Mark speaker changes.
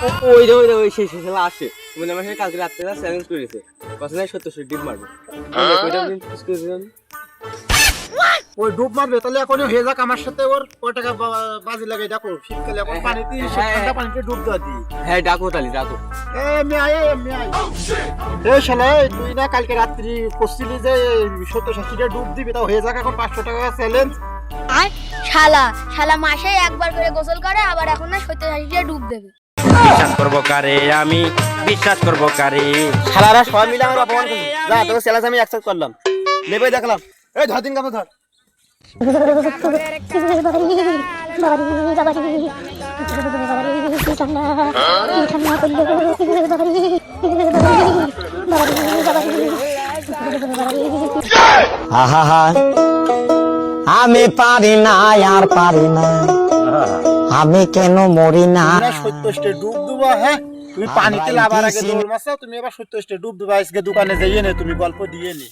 Speaker 1: ওই সেই শালা আসে মানে আমার সাথে কালকে রাত্রে চ্যালেঞ্জ করেছে কথা নাই 70 ডিপ মারবো ওইটা ফিক্স করে দিলাম
Speaker 2: ওই ডুব মারবে তাহলে এখন হয়ে যাক আমার সাথে ওর কয় টাকা বাজি লাগে দেখো শীতকালে এখন পানিতে ঠান্ডা পানিতে ডুব দেওয়া দিই
Speaker 1: হ্যাঁ ডাকো তালি ডাকো
Speaker 2: এই শালা তুই না কালকে রাত্রি করছিলি যে 70-80 ডুব দিবি তাও হয়ে যাক এখন 500 টাকা চ্যালেঞ্জ
Speaker 3: আর শালা মাসে একবার করে গোসল করে আবার এখন না 70-80 ডুব দেবে
Speaker 4: বিশ্বাস করবো কারে আমি বিশ্বাস করবো কারে
Speaker 1: শালারা সবাই মিলে আমরা অপমান করছি যা তোর চ্যালেঞ্জ আমি অ্যাকসেপ্ট করলাম নেবে দেখলাম এই ধর দিন কাপড় ধর
Speaker 5: আমি পারি না আর পারি না আমি কেন মরি না
Speaker 2: 70 ডুব দেবো হ্যাঁ তুমি পানিতে লাভার আগে দৌড় মারছো তুমি এবার 70 ডুব দেবো আজকে দোকানে যাইয়ে নে তুমি গল্প দিয়ে নে